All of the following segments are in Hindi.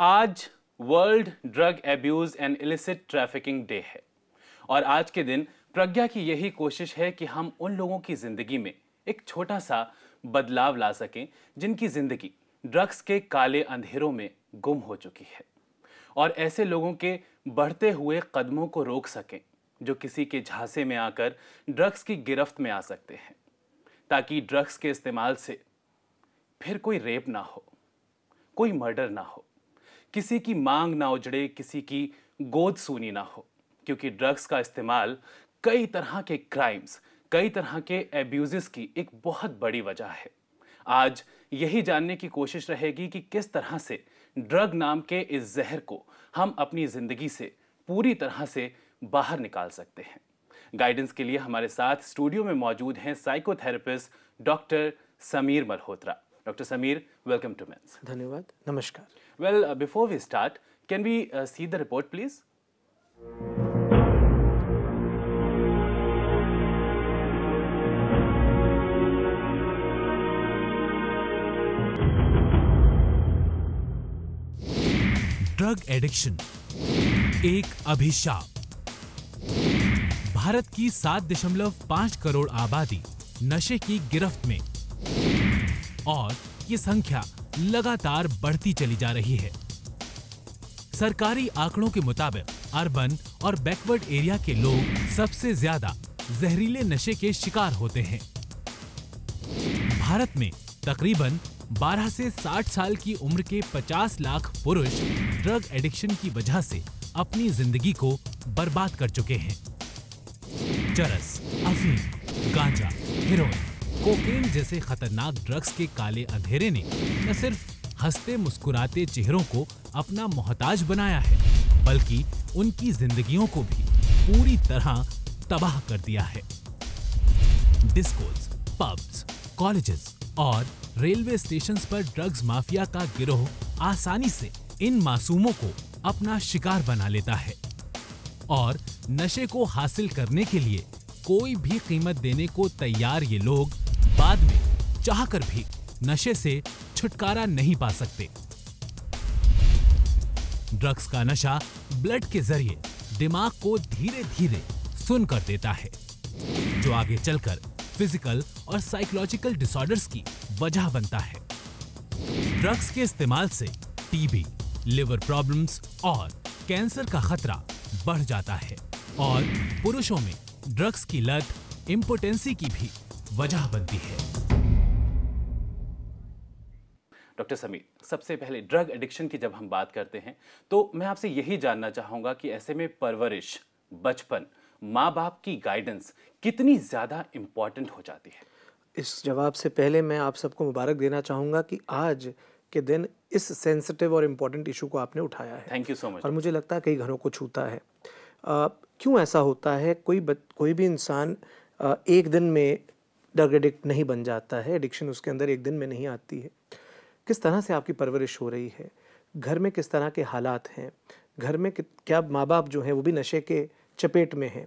आज world drug abuse and illicit trafficking day है और आज के दिन प्रज्ञा की यही कोशिश है कि हम उन लोगों की जिंदगी में एक छोटा सा बदलाव ला सकें जिनकी जिंदगी ड्रग्स के काले अंधेरों में गुम हो चुकी है और ऐसे लोगों के बढ़ते हुए कदमों को रोक सकें जो किसी के झांसे में आकर ड्रग्स की गिरफ्त में आ सकते हैं, ताकि ड्रग्स के इस्तेमाल से फिर कोई रेप ना हो, कोई मर्डर ना हो, किसी की मांग ना उजड़े, किसी की गोद सूनी ना हो। क्योंकि ड्रग्स का इस्तेमाल कई तरह के क्राइम्स, कई तरह के एब्यूजेस की एक बहुत बड़ी वजह है। आज यही जानने की कोशिश रहेगी कि किस तरह से ड्रग नाम के इस जहर को हम अपनी जिंदगी से पूरी तरह से बाहर निकाल सकते हैं। गाइडेंस के लिए हमारे साथ स्टूडियो में मौजूद हैं psychotherapist doctor Sameer Malhotra. Doctor Sameer, welcome to men's. धन्यवाद, नमस्कार। Well, before we start, can we see the report please? Drug addiction एक अभिशाप। भारत की 7.5 करोड़ आबादी नशे की गिरफ्त में और ये संख्या लगातार बढ़ती चली जा रही है। सरकारी आंकड़ों के मुताबिक अर्बन और बैकवर्ड एरिया के लोग सबसे ज्यादा जहरीले नशे के शिकार होते हैं। भारत में तकरीबन 12 से 60 साल की उम्र के 50 लाख पुरुष ड्रग एडिक्शन की वजह से अपनी जिंदगी को बर्बाद कर चुके हैं। चरस, अफीम, गांजा, हेरोइन, कोकेन जैसे खतरनाक ड्रग्स के काले अंधेरे ने न सिर्फ हंसते मुस्कुराते चेहरों को अपना मोहताज बनाया है, बल्कि उनकी जिंदगियों को भी पूरी तरह तबाह कर दिया है। डिस्कोस, पब्स, कॉलेजेस और रेलवे स्टेशंस पर ड्रग्स माफिया का गिरोह आसानी से इन मासूमों को अपना शिकार बना लेता है और नशे को हासिल करने के लिए कोई भी कीमत देने को तैयार ये लोग बाद में चाहकर भी नशे से छुटकारा नहीं पा सकते। ड्रग्स का नशा ब्लड के जरिए दिमाग को धीरे धीरे सुन कर देता है, जो आगे चलकर फिजिकल और साइकोलॉजिकल डिसऑर्डर्स की वजह बनता है। ड्रग्स के इस्तेमाल से टीबी, लिवर प्रॉब्लम्स और कैंसर का खतरा बढ़ जाता है और पुरुषों में ड्रग्स की लत इम्पोटेंसी की भी वजह बनती है। डॉक्टर समीर, सबसे पहले ड्रग एडिक्शन की जब हम बात करते हैं तो मैं आपसे यही जानना चाहूंगा कि ऐसे में परवरिश, बचपन, माँ बाप की गाइडेंस कितनी ज्यादा इंपॉर्टेंट हो जाती है? इस जवाब से पहले मैं आप सबको मुबारक देना चाहूँगा कि आज के दिन इस सेंसिटिव और इम्पोर्टेंट इशू को आपने उठाया है। Thank you so much. और मुझे लगता है कई घरों को छूता है। क्यों ऐसा होता है? कोई भी इंसान एक दिन में ड्रग एडिक्ट नहीं बन जाता है। एडिक्शन उसके अंदर एक दिन में नहीं आती है। किस तरह से आपकी परवरिश हो रही है, घर में किस तरह के हालात हैं, घर में क्या माँ बाप जो हैं वो भी नशे के चपेट में हैं।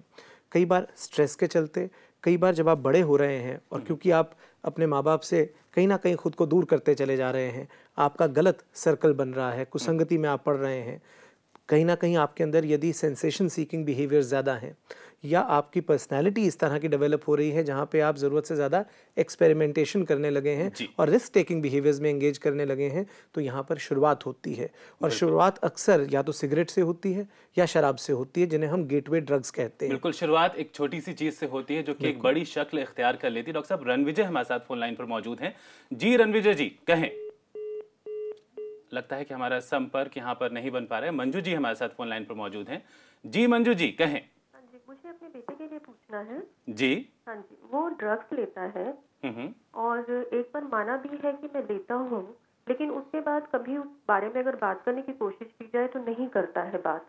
कई बार स्ट्रेस के चलते, कई बार जब आप बड़े हो रहे हैं और क्योंकि आप अपने माँ बाप से कहीं ना कहीं खुद को दूर करते चले जा रहे हैं, आपका गलत सर्कल बन रहा है, कुसंगति में आप पड़ रहे हैं, कहीं ना कहीं आपके अंदर यदि सेंसेशन सीकिंग बिहेवियर ज़्यादा हैं या आपकी पर्सनैलिटी इस तरह की डेवलप हो रही है जहाँ पे आप ज़रूरत से ज़्यादा एक्सपेरिमेंटेशन करने लगे हैं और रिस्क टेकिंग बिहेवियर्स में एंगेज करने लगे हैं, तो यहाँ पर शुरुआत होती है। और शुरुआत अक्सर या तो सिगरेट से होती है या शराब से होती है, जिन्हें हम गेटवे ड्रग्स कहते हैं। बिल्कुल, शुरुआत एक छोटी सी चीज से होती है जो कि एक बड़ी शक्ल इख्तियार कर लेती है। डॉक्टर साहब, रणविजय हमारे साथ फोन लाइन पर मौजूद हैं। जी रणविजय जी, कहें। लगता है कि हमारा संपर्क यहाँ पर नहीं बन पा रहा है। मंजू जी हमारे साथ फोन लाइन पर मौजूद हैं। जी मंजू जी, कहें। हाँ जी, मुझे अपने बेटे के लिए पूछना है। जी। हाँ जी, वो ड्रग्स लेता है और एक बार माना भी है कि मैं लेता हूँ, लेकिन उसके बाद कभी उस बारे में अगर बात करने की कोशिश की जाए तो नहीं करता है बात।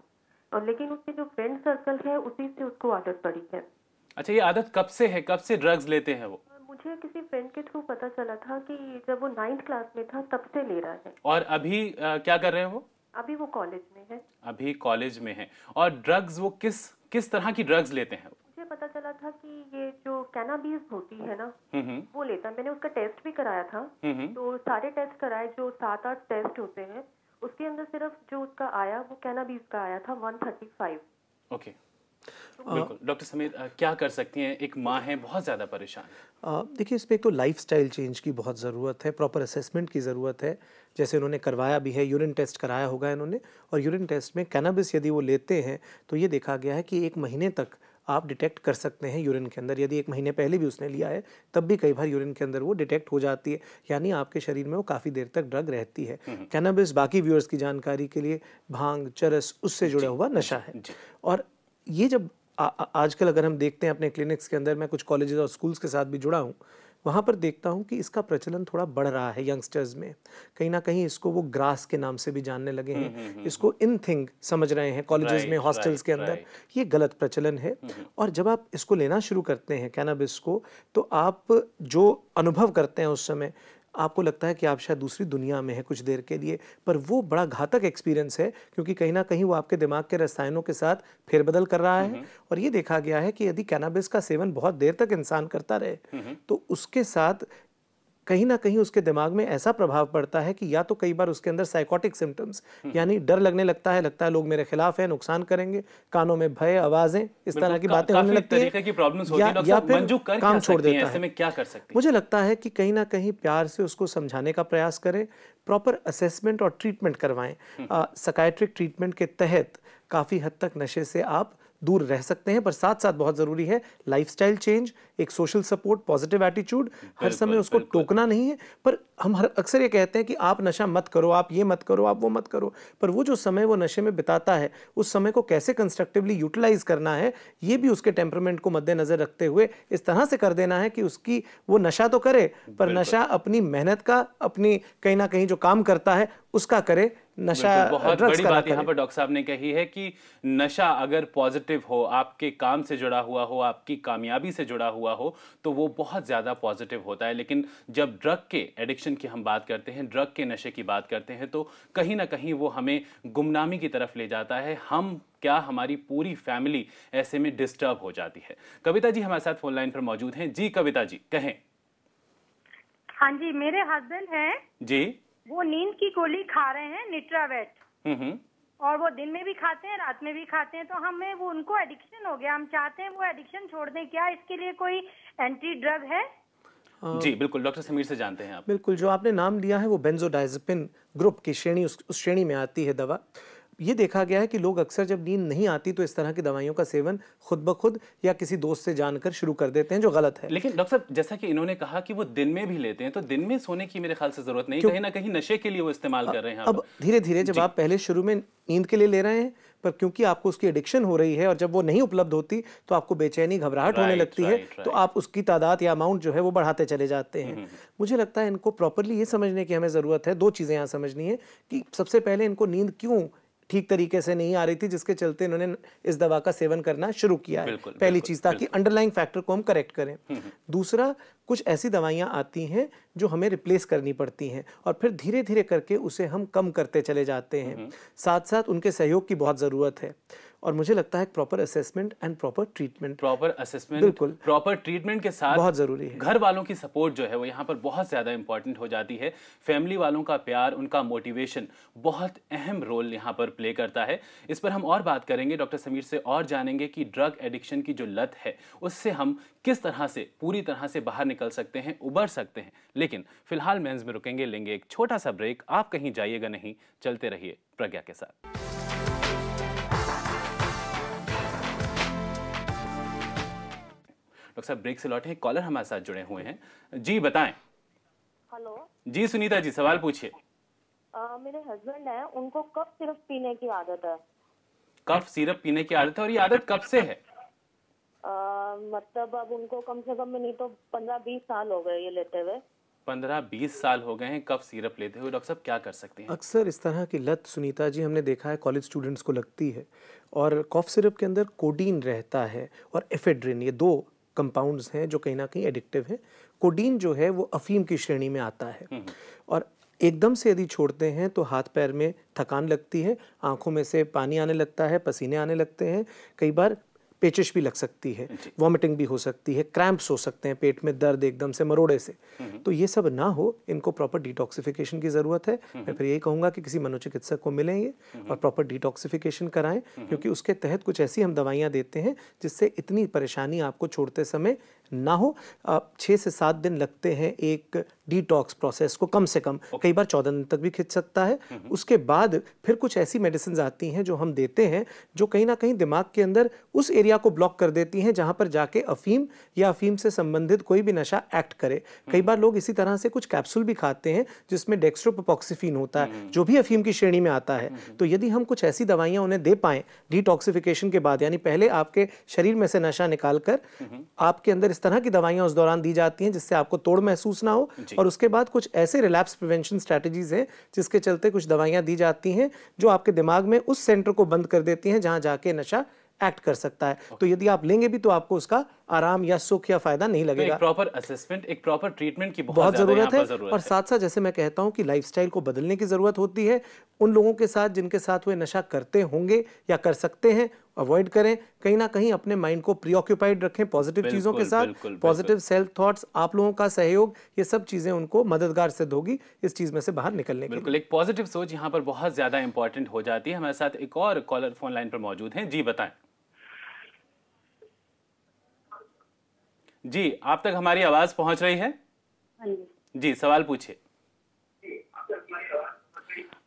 और लेकिन उसके जो फ्रेंड सर्कल है उसी से उसको आदत पड़ी है। अच्छा, ये आदत कब से है? कब से ड्रग्स लेते हैं वो? मुझे किसी फ्रेंड के थ्रू पता चला था कि जब वो 9th क्लास में था तब से ले रहा है। और अभी क्या कर रहे हैं वो? अभी वो कॉलेज में है। अभी कॉलेज में है। और ड्रग्स वो किस तरह की ड्रग्स लेते हैं? मुझे पता चला था कि ये जो कैनाबीज होती है ना, वो लेता है। मैंने उसका टेस्ट भी कराया था, तो सारे टेस्ट कराए जो 7-8 टेस्ट होते हैं, उसके अंदर सिर्फ जो उसका आया वो कैनाबीस का आया था 135। ओके, बिल्कुल डॉक्टर समीर, क्या कर सकती हैं? एक माँ है, बहुत ज़्यादा परेशान है। देखिए, इसमें एक तो लाइफस्टाइल चेंज की बहुत ज़रूरत है, प्रॉपर असेसमेंट की ज़रूरत है। जैसे इन्होंने करवाया भी है, यूरिन टेस्ट कराया होगा इन्होंने, और यूरिन टेस्ट में कैनाबिस यदि वो लेते हैं तो ये देखा गया है कि 1 महीने तक आप डिटेक्ट कर सकते हैं यूरिन के अंदर। यदि 1 महीने पहले भी उसने लिया है तब भी कई बार यूरिन के अंदर वो डिटेक्ट हो जाती है, यानी आपके शरीर में वो काफ़ी देर तक ड्रग रहती है। कैनाबिस, बाकी व्यूअर्स की जानकारी के लिए, भांग, चरस, उससे जुड़ा हुआ नशा है। और ये जब आजकल अगर हम देखते हैं अपने क्लिनिक्स के अंदर, मैं कुछ कॉलेजेस और स्कूल्स के साथ भी जुड़ा हूँ, वहाँ पर देखता हूँ कि इसका प्रचलन थोड़ा बढ़ रहा है यंगस्टर्स में। कहीं ना कहीं इसको वो ग्रास के नाम से भी जानने लगे हैं, इसको इन थिंग समझ रहे हैं कॉलेजेस में, हॉस्टल्स के अंदर। ये गलत प्रचलन है। और जब आप इसको लेना शुरू करते हैं कैनाबिस को, तो आप जो अनुभव करते हैं उस समय, आपको लगता है कि आप शायद दूसरी दुनिया में हैं कुछ देर के लिए, पर वो बड़ा घातक एक्सपीरियंस है, क्योंकि कहीं ना कहीं वो आपके दिमाग के रसायनों के साथ फेरबदल कर रहा है। और ये देखा गया है कि यदि कैनाबिस का सेवन बहुत देर तक इंसान करता रहे तो उसके साथ कहीं ना कहीं उसके दिमाग में ऐसा प्रभाव पड़ता है कि या तो कई बार उसके अंदर साइकोटिक सिम्टम्स, यानी डर लगने लगता है लोग मेरे खिलाफ हैं, नुकसान करेंगे, कानों में भय, आवाजें, इस तरह की बातें होने लगती हैं, या फिर काम छोड़ देता है। क्या कर सकते हैं? मुझे लगता है कि कहीं ना कहीं प्यार से उसको समझाने का प्रयास करें, प्रॉपर असेसमेंट और ट्रीटमेंट करवाएं। साइकियाट्रिक ट्रीटमेंट के तहत काफ़ी हद तक नशे से आप दूर रह सकते हैं, पर साथ साथ बहुत ज़रूरी है लाइफस्टाइल चेंज, एक सोशल सपोर्ट, पॉजिटिव एटीट्यूड। हर समय उसको टोकना नहीं है, पर हम अक्सर ये कहते हैं कि आप नशा मत करो, आप ये मत करो, आप वो मत करो, पर वो जो समय वो नशे में बिताता है, उस समय को कैसे कंस्ट्रक्टिवली यूटिलाइज करना है, ये भी उसके टेम्परामेंट को मद्देनजर रखते हुए इस तरह से कर देना है कि उसकी वो नशा तो करे, पर नशा अपनी मेहनत का, अपनी कहीं ना कहीं जो काम करता है उसका करे। नशा बहुत बड़ी बात यहाँ पर डॉक्टर साहब ने कही है कि नशा अगर पॉजिटिव हो, आपके काम से जुड़ा हुआ हो, आपकी कामयाबी से जुड़ा हुआ हो, तो वो बहुत ज़्यादा पॉजिटिव होता है। लेकिन जब ड्रग के एडिक्शन की हम बात करते हैं, ड्रग के नशे की बात करते हैं, तो कहीं ना कहीं वो हमें गुमनामी की तरफ ले जाता है। हम क्या, हमारी पूरी फैमिली ऐसे में डिस्टर्ब हो जाती है। कविता जी हमारे साथ फोन लाइन पर मौजूद हैं। जी कविता जी, कहें। हाँ जी, मेरे हस्बैंड हैं जी, वो नींद की गोली खा रहे हैं, निट्रावेट, और वो दिन में भी खाते हैं, रात में भी खाते हैं। तो हमें वो, उनको एडिक्शन हो गया, हम चाहते हैं वो एडिक्शन छोड़ दें। क्या इसके लिए कोई एंटी ड्रग है? जी बिल्कुल, डॉक्टर समीर से जानते हैं आप। बिल्कुल, जो आपने नाम लिया है वो बेंजोडाइजेपिन ग्रुप की श्रेणी, उस श्रेणी में आती है दवा। ये देखा गया है कि लोग अक्सर जब नींद नहीं आती तो इस तरह की दवाइयों का सेवन खुद ब खुद या किसी दोस्त से जानकर शुरू कर देते हैं, जो गलत है। लेकिन डॉक्टर साहब, जैसा कि इन्होंने कहा कि वो दिन में भी लेते हैं, तो दिन में सोने की मेरे ख्याल से जरूरत नहीं, कहीं ना कहीं नशे के लिए वो इस्तेमाल कर रहे हैं। अब धीरे धीरे जब आप पहले शुरू में नींद के लिए ले रहे हैं, पर क्योंकि आपको उसकी एडिक्शन हो रही है और जब वो नहीं उपलब्ध होती तो आपको बेचैनी, घबराहट होने लगती है, तो आप उसकी तादाद या अमाउंट जो है वो बढ़ाते चले जाते हैं। मुझे लगता है इनको प्रॉपरली ये समझने की हमें ज़रूरत है। 2 चीज़ें यहाँ समझनी है कि सबसे पहले इनको नींद क्यों ठीक तरीके से नहीं आ रही थी, जिसके चलते इन्होंने इस दवा का सेवन करना शुरू किया है। पहली चीज, ताकि अंडरलाइंग फैक्टर को हम करेक्ट करें। दूसरा, कुछ ऐसी दवाइयां आती हैं जो हमें रिप्लेस करनी पड़ती हैं, और फिर धीरे धीरे करके उसे हम कम करते चले जाते हैं। साथ साथ उनके सहयोग की बहुत ज़रूरत है, और मुझे लगता है proper assessment and proper treatment, बिल्कुल प्रॉपर ट्रीटमेंट के साथ बहुत जरूरी है। घर वालों की सपोर्ट जो है वो यहाँ पर बहुत ज्यादा इंपॉर्टेंट हो जाती है। फैमिली वालों का प्यार, उनका मोटिवेशन बहुत अहम रोल यहाँ पर प्ले करता है। इस पर हम और बात करेंगे डॉक्टर समीर से, और जानेंगे कि ड्रग एडिक्शन की जो लत है उससे हम किस तरह से पूरी तरह से बाहर निकल सकते हैं, उबर सकते हैं। लेकिन फिलहाल मेंस में रुकेंगे, लेंगे एक छोटा सा ब्रेक। आप कहीं जाइएगा नहीं, चलते रहिए प्रज्ञा के साथ। डॉक्टर साहब ब्रेक से लौटे हैं, कॉलर हमारे साथ जुड़े हुए हैं। जी बताएं। हेलो जी सुनीता जी, सवाल पूछिए। मेरे हस्बैंड है, उनको कफ सिरप पीने की आदत है। कफ सिरप पीने की आदत है, और ये आदत कब से है? मतलब अब उनको कम से कम नहीं तो 15-20 साल हो गए ये लेते हुए। 15-20 साल हो गए हैं कफ सिरप लेते हुए। डॉक्टर साहब क्या कर सकते हैं? अक्सर इस तरह की लत सुनीता जी हमने देखा है कॉलेज स्टूडेंट्स को लगती है, और कॉफ सिरप के अंदर कोडीन रहता है और एफेड्रिन, ये 2 कंपाउंड्स हैं जो कहीं ना कहीं एडिक्टिव हैं। कोडीन जो है वो अफीम की श्रेणी में आता है, और एकदम से यदि छोड़ते हैं तो हाथ पैर में थकान लगती है, आंखों में से पानी आने लगता है, पसीने आने लगते हैं, कई बार पेचिश भी लग सकती है, वॉमिटिंग भी हो सकती है, क्रैम्प्स हो सकते हैं, पेट में दर्द एकदम से मरोड़े से। तो ये सब ना हो, इनको प्रॉपर डिटॉक्सिफिकेशन की ज़रूरत है। मैं फिर यही कहूँगा कि किसी मनोचिकित्सक को मिलेंगे और प्रॉपर डिटॉक्सिफिकेशन कराएं, क्योंकि उसके तहत कुछ ऐसी हम दवाइयाँ देते हैं जिससे इतनी परेशानी आपको छोड़ते समय ना हो। 6 से 7 दिन लगते हैं एक डिटॉक्स प्रोसेस को, कम से कम कई बार 14 दिन तक भी खिंच सकता है। उसके बाद फिर कुछ ऐसी मेडिसिन आती हैं जो हम देते हैं जो कहीं ना कहीं दिमाग के अंदर उस एरिया को ब्लॉक कर देती हैं जहां पर जाके अफीम या अफीम से संबंधित कोई भी नशा एक्ट करे। कई बार लोग इसी तरह से कुछ कैप्सूल भी खाते हैं जिसमें डेक्स्ट्रोप्रोपोक्सिफीन होता है, जो भी अफीम की श्रेणी में आता है। तो यदि हम कुछ ऐसी दवाइयां उन्हें दे पाएं डिटॉक्सिफिकेशन के बाद, यानी पहले आपके शरीर में से नशा निकालकर आपके अंदर इस तरह की दवाइयां उस दौरान दी जाती हैं जिससे आपको तोड़ महसूस ना हो, और उसके बाद कुछ ऐसे रिलैप्स प्रिवेंशन स्ट्रेटजीज हैं जिसके चलते कुछ दवाइयां दी जाती हैं जो आपके दिमाग में उस सेंटर को बंद कर देती हैं जहां जाके नशा एक्ट कर सकता है। तो यदि आप लेंगे भी तो आपको उसका आराम या सुख या फायदा नहीं लगेगा। एक प्रॉपर असेसमेंट, एक प्रॉपर ट्रीटमेंट की बहुत जरूरत है। और साथ साथ जैसे मैं कहता हूं कि लाइफस्टाइल को बदलने की जरूरत होती है। उन लोगों के साथ जिनके साथ वे नशा करते होंगे या कर सकते हैं, अवॉइड करें। कहीं ना कहीं अपने माइंड को प्रीऑक्यूपाइड रखें पॉजिटिव चीजों के साथ, पॉजिटिव सेल्फ थॉट्स, आप लोगों का सहयोग, ये सब चीजें उनको मददगार सिद्ध होगी इस चीज में से बाहर निकलने के लिए। बिल्कुल, एक पॉजिटिव सोच यहाँ पर बहुत ज्यादा इंपॉर्टेंट हो जाती है। हमारे साथ एक और कॉलर फोन लाइन पर मौजूद हैं। जी बताएं। जी, आप तक हमारी आवाज पहुंच रही है? जी, सवाल पूछिए।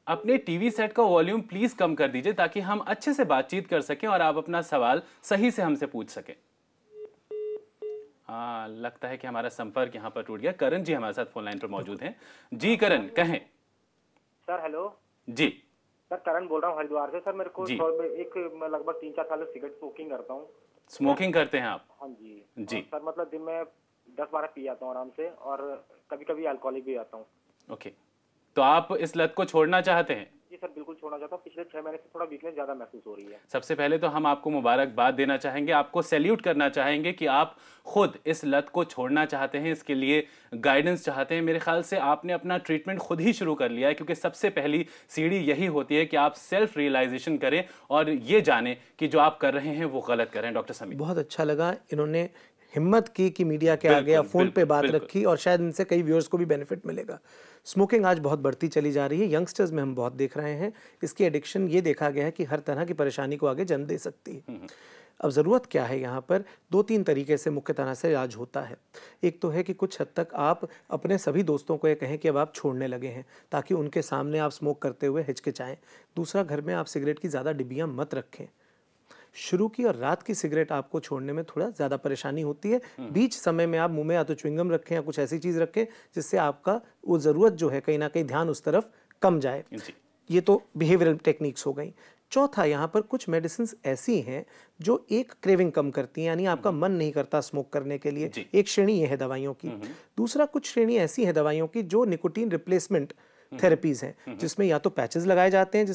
अपने टीवी सेट का वॉल्यूम प्लीज कम कर दीजिए ताकि हम अच्छे से बातचीत कर सकें और आप अपना सवाल सही से हमसे पूछ सकें। हाँ, लगता है कि हमारा संपर्क यहाँ पर टूट गया। करण जी हमारे साथ फोन लाइन पर मौजूद हैं। जी करण, कहें। सर हेलो जी सर, करण बोल रहा हूँ हरिद्वार से। सर मेरे को मैं लगभग 3-4 साल से सिगरेट स्मोकिंग करता हूँ। स्मोकिंग करते हैं आप? हाँ जी जी। सर मतलब दिन में 10-12 पी जाता हूँ आराम से, और कभी कभी अल्कोहलिक भी आता हूँ। ओके, तो आप इस लत को छोड़ना चाहते हैं? जी सर, बिल्कुल छोड़ना चाहता हूँ। पिछले 6 महीने से थोड़ा वीकनेस ज्यादा महसूस हो रही है। सबसे पहले तो हम आपको मुबारकबाद देना चाहेंगे, आपको सैल्यूट करना चाहेंगे कि आप खुद इस लत को छोड़ना चाहते हैं, इसके लिए गाइडेंस चाहते हैं। मेरे ख्याल से आपने अपना ट्रीटमेंट खुद ही शुरू कर लिया है, क्योंकि सबसे पहली सीढ़ी यही होती है कि आप सेल्फ रियलाइजेशन करें और ये जाने कि जो आप कर रहे हैं वो गलत कर रहे हैं। डॉक्टर समीर, बहुत अच्छा लगा इन्होंने हिम्मत की कि मीडिया के आगे या फोन पे बात रखी, और शायद इनसे कई व्यूअर्स को भी बेनिफिट मिलेगा। स्मोकिंग आज बहुत बढ़ती चली जा रही है, यंगस्टर्स में हम बहुत देख रहे हैं। इसकी एडिक्शन ये देखा गया है कि हर तरह की परेशानी को आगे जन्म दे सकती है। अब ज़रूरत क्या है, यहाँ पर 2-3 तरीके से मुख्य तरह से इलाज होता है। एक तो है कि कुछ हद तक आप अपने सभी दोस्तों को ये कहें कि अब आप छोड़ने लगे हैं, ताकि उनके सामने आप स्मोक करते हुए हिचकिचाएं। दूसरा, घर में आप सिगरेट की ज़्यादा डिब्बियाँ मत रखें। शुरू की और रात की सिगरेट आपको छोड़ने में थोड़ा ज़्यादा परेशानी होती है। बीच समय में आप मुंह में या तो च्युइंगम रखें या कुछ ऐसी चीज़ रखें जिससे आपका वो ज़रूरत जो है कहीं ना कहीं ध्यान उस तरफ कम जाए। ये तो बिहेवियरल टेक्निक्स हो गई। चौथा, यहाँ पर कुछ मेडिसिन ऐसी हैं जो एक क्रेविंग कम करती हैं, यानी आपका मन नहीं करता स्मोक करने के लिए। एक श्रेणी ये है दवाइयों की। दूसरा, कुछ श्रेणी ऐसी है दवाइयों की जो निकोटीन रिप्लेसमेंट थेरेपीज हैं, जिसमें या तो पैचेस लगाए जाते हैं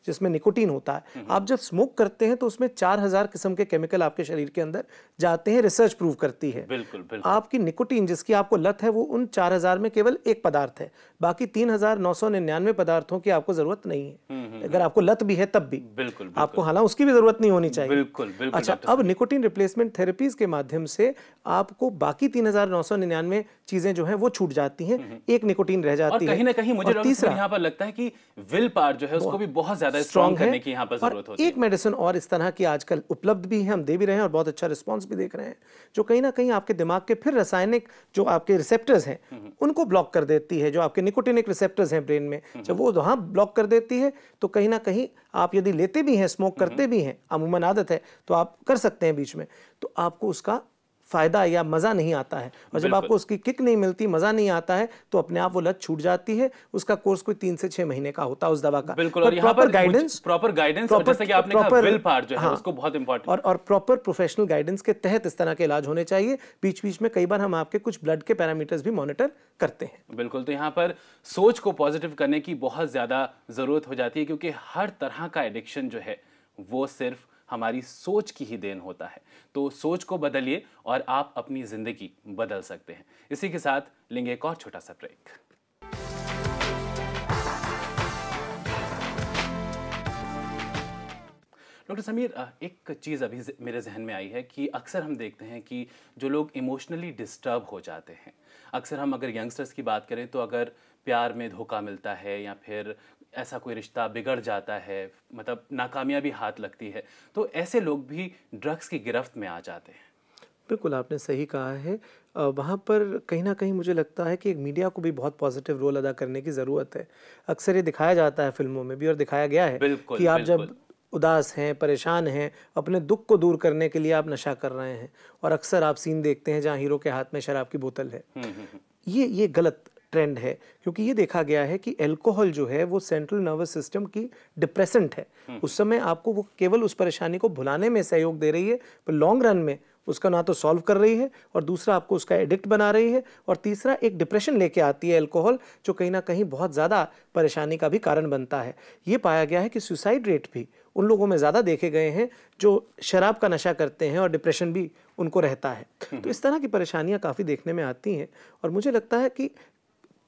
जिसमें निकोटीन होता है। आप जब स्मोक करते हैं तो उसमें 4000 किस्म के केमिकल आपके शरीर के अंदर जाते हैं, रिसर्च प्रूव करती है। बिल्कुल। आपकी निकोटीन जिसकी आपको लत है वो उन 4000 में केवल एक पदार्थ है, बाकी 3999 पदार्थों की आपको जरूरत नहीं है। अगर आपको लत भी है तब भी बिल्कुल। आपको हालांकि उसकी भी जरूरत नहीं होनी चाहिए। बिल्कुल। अच्छा, अब निकोटीन रिप्लेसमेंट थेरेपीज के माध्यम से आपको बाकी 3999 चीजें जो है वो छूट जाती हैं, एक निकोटीन रह जाती है। कहीं ना कहीं मुझे यहाँ पर लगता है कि विल पावर जो है उसको भी बहुत ज्यादा स्ट्रॉन्ग करने की यहाँ पर जरूरत होती है। एक मेडिसिन और इस तरह की आजकल उपलब्ध भी है, हम दे भी रहे हैं और बहुत अच्छा रिस्पांस भी देख रहे हैं, जो कहीं ना कहीं आपके दिमाग के फिर रासायनिक जो आपके रिसेप्टर्स हैं उनको ब्लॉक कर देती है। जो आपके निकोटिनिक रिसेप्टर्स हैं ब्रेन में, जब वो वहां ब्लॉक कर देती है तो कहीं ना कहीं आप यदि लेते भी हैं, स्मोक करते भी हैं, अमूमन आदत है तो आप कर सकते हैं बीच में, तो आपको उसका फायदा या मजा नहीं आता है। और जब आपको उसकी किक नहीं मिलती, मजा नहीं आता है, तो अपने आप वो लत छूट जाती है। उसका कोर्स कोई 3 से 6 महीने का होता है उस दवा का। बिल्कुल। और यहाँ पर प्रॉपर गाइडेंस, जैसे कि आपने कहा विल पावर जो है उसको बहुत इंपॉर्टेंट, और प्रॉपर प्रोफेशनल गाइडेंस के तहत इस तरह के इलाज होने चाहिए। बीच बीच में कई बार हम आपके कुछ ब्लड के पैरामीटर्स भी मॉनिटर करते हैं। बिल्कुल। तो यहाँ पर सोच को पॉजिटिव करने की बहुत ज्यादा जरूरत हो जाती है, क्योंकि हर तरह का एडिक्शन जो है वो सिर्फ हमारी सोच की ही देन होता है। तो सोच को बदलिए और आप अपनी जिंदगी बदल सकते हैं। इसी के साथ लेंगे एक और छोटा सा ब्रेक। डॉक्टर समीर, एक चीज़ अभी मेरे जहन में आई है कि अक्सर हम देखते हैं कि जो लोग इमोशनली डिस्टर्ब हो जाते हैं, अक्सर हम अगर यंगस्टर्स की बात करें तो अगर प्यार में धोखा मिलता है या फिर ऐसा कोई रिश्ता बिगड़ जाता है, मतलब नाकामयाबी हाथ लगती है, तो ऐसे लोग भी ड्रग्स की गिरफ्त में आ जाते हैं। बिल्कुल, आपने सही कहा है। वहाँ पर कहीं न कहीं मुझे लगता है कि एक मीडिया को भी बहुत पॉजिटिव रोल अदा करने की ज़रूरत है। अक्सर ये दिखाया जाता है फ़िल्मों में भी और दिखाया गया है बिल्कुल, कि आप बिल्कुल। जब उदास हैं, परेशान हैं, अपने दुःख को दूर करने के लिए आप नशा कर रहे हैं और अक्सर आप सीन देखते हैं जहाँ हीरो के हाथ में शराब की बोतल है। ये गलत ट्रेंड है, क्योंकि ये देखा गया है कि अल्कोहल जो है वो सेंट्रल नर्वस सिस्टम की डिप्रेसेंट है। उस समय आपको वो केवल उस परेशानी को भुलाने में सहयोग दे रही है, पर लॉन्ग रन में उसका ना तो सॉल्व कर रही है और दूसरा आपको उसका एडिक्ट बना रही है और तीसरा एक डिप्रेशन लेके आती है अल्कोहल, जो कहीं ना कहीं बहुत ज़्यादा परेशानी का भी कारण बनता है। ये पाया गया है कि सुसाइड रेट भी उन लोगों में ज़्यादा देखे गए हैं जो शराब का नशा करते हैं और डिप्रेशन भी उनको रहता है। तो इस तरह की परेशानियां काफ़ी देखने में आती हैं और मुझे लगता है कि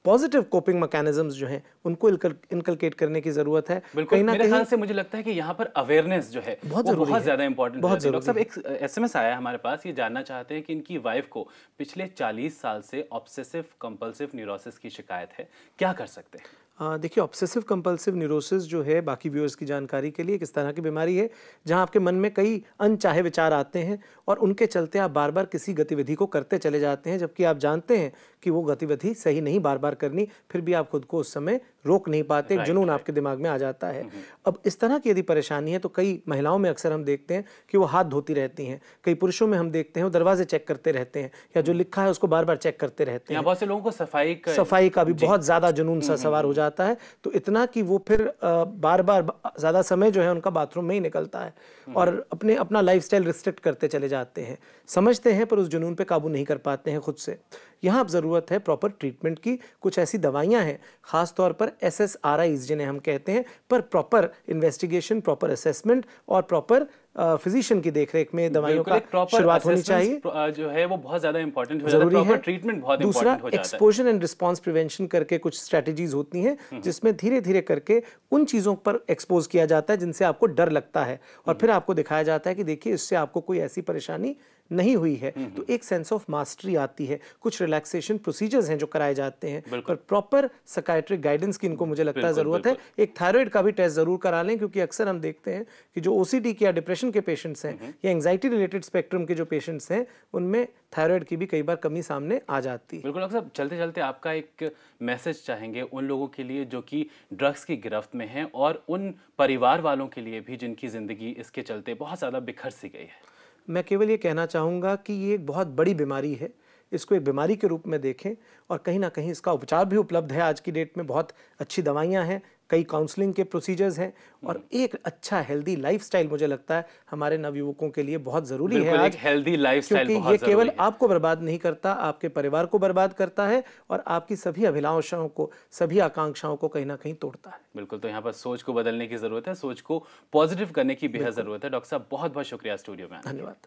पॉजिटिव कोपिंग मैकेनिज्म्स जो हैं उनको इनकलकेट करने की जरूरत है। बिल्कुल, मेरे ख्याल से मुझे लगता है कि यहाँ पर अवेयरनेस जो है बहुत ज्यादा इंपॉर्टेंट है। डॉक्टर साहब, एक एसएमएस आया है हमारे पास, ये जानना चाहते हैं कि इनकी वाइफ को पिछले 40 साल से ऑब्सेसिव कंपल्सिव न्यूरोसिस की शिकायत है, क्या कर सकते हैं? देखिए, ऑब्सेसिव कंपल्सिव न्यूरोसिस जो है, बाकी व्यूअर्स की जानकारी के लिए, किस तरह की बीमारी है जहां आपके मन में कई अनचाहे विचार आते हैं और उनके चलते आप बार बार किसी गतिविधि को करते चले जाते हैं, जबकि आप जानते हैं कि वो गतिविधि सही नहीं बार बार करनी, फिर भी आप खुद को उस समय रोक नहीं पाते, एक जुनून आपके दिमाग में आ जाता है। अब इस तरह की यदि परेशानी है तो कई महिलाओं में अक्सर हम देखते हैं कि वो हाथ धोती रहती हैं, कई पुरुषों में हम देखते हैं वो दरवाजे चेक करते रहते हैं या जो लिखा है उसको बार बार चेक करते रहते हैं। बहुत से लोगों को सफाई का भी बहुत ज्यादा जुनून सा सवार हो जाता है, तो इतना कि वो फिर बार बार ज्यादा समय जो है उनका बाथरूम में ही निकलता है और अपना लाइफस्टाइल रिस्ट्रिक्ट करते चले जाते हैं। समझते हैं पर उस जुनून पे काबू नहीं कर पाते हैं खुद से। यहाँ अब ज़रूरत है प्रॉपर ट्रीटमेंट की। कुछ ऐसी दवाइयाँ हैं, ख़ास तौर पर SSRIs जिन्हें हम कहते हैं, पर प्रॉपर इन्वेस्टिगेशन, प्रॉपर असेसमेंट और प्रॉपर फिजिशियन की देखरेख में दवाइयों का शुरुआत होनी चाहिए, जो है वो बहुत ज़्यादा इंपॉर्टेंट हो जाता है। प्रॉपर ट्रीटमेंट बहुत इंपॉर्टेंट हो जाता है। एक्सपोजर एंड रिस्पांस प्रिवेंशन करके कुछ स्ट्रेटजीज होती हैं जिसमें धीरे धीरे करके उन चीज़ों पर एक्सपोज किया जाता है जिनसे आपको डर लगता है और फिर आपको दिखाया जाता है कि देखिए इससे आपको कोई ऐसी परेशानी नहीं हुई है, तो एक सेंस ऑफ मास्टरी आती है। कुछ रिलैक्सेशन प्रोसीजर्स हैं जो कराए जाते हैं, पर प्रॉपर साइकियाट्रिक गाइडेंस की इनको मुझे लगता है ज़रूरत है। एक थायराइड का भी टेस्ट ज़रूर करा लें, क्योंकि अक्सर हम देखते हैं कि जो OCD के या डिप्रेशन के पेशेंट्स हैं या एंग्जाइटी रिलेटेड स्पेक्ट्रम के जो पेशेंट्स हैं उनमें थायराइड की भी कई बार कमी सामने आ जाती है। बिल्कुल डॉक्टर साहब, चलते चलते आपका एक मैसेज चाहेंगे उन लोगों के लिए जो कि ड्रग्स की गिरफ्त में हैं और उन परिवार वालों के लिए भी जिनकी ज़िंदगी इसके चलते बहुत ज़्यादा बिखर सी गई है। मैं केवल ये कहना चाहूँगा कि ये एक बहुत बड़ी बीमारी है, इसको एक बीमारी के रूप में देखें और कहीं ना कहीं इसका उपचार भी उपलब्ध है। आज की डेट में बहुत अच्छी दवाइयाँ हैं, कई काउंसलिंग के प्रोसीजर्स हैं और एक अच्छा हेल्दी लाइफस्टाइल मुझे लगता है हमारे नवयुवकों के लिए बहुत ज़रूरी है आज। हेल्दी लाइफस्टाइल क्योंकि ये केवल आपको बर्बाद नहीं करता, आपके परिवार को बर्बाद करता है और आपकी सभी अभिलाषाओं को, सभी आकांक्षाओं को कहीं ना कहीं तोड़ता है। बिल्कुल, तो यहाँ पर सोच को बदलने की ज़रूरत है, सोच को पॉजिटिव करने की बेहद ज़रूरत है। डॉक्टर साहब, बहुत बहुत शुक्रिया स्टूडियो में। धन्यवाद।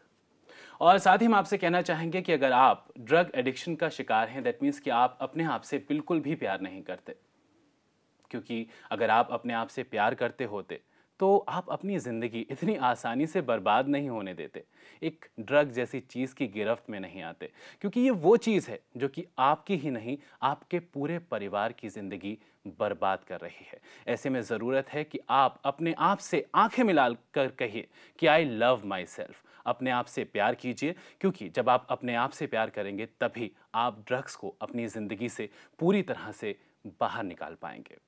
और साथ ही हम आपसे कहना चाहेंगे कि अगर आप ड्रग एडिक्शन का शिकार हैं, दैट मीन्स कि आप अपने आप से बिल्कुल भी प्यार नहीं करते, क्योंकि अगर आप अपने आप से प्यार करते होते तो आप अपनी ज़िंदगी इतनी आसानी से बर्बाद नहीं होने देते, एक ड्रग जैसी चीज़ की गिरफ्त में नहीं आते, क्योंकि ये वो चीज़ है जो कि आपकी ही नहीं आपके पूरे परिवार की ज़िंदगी बर्बाद कर रही है। ऐसे में ज़रूरत है कि आप अपने आप से आंखें मिला कर कहिए कि आई लव माई सेल्फ। अपने आप से प्यार कीजिए, क्योंकि जब आप अपने आप से प्यार करेंगे तभी आप ड्रग्स को अपनी ज़िंदगी से पूरी तरह से बाहर निकाल पाएंगे।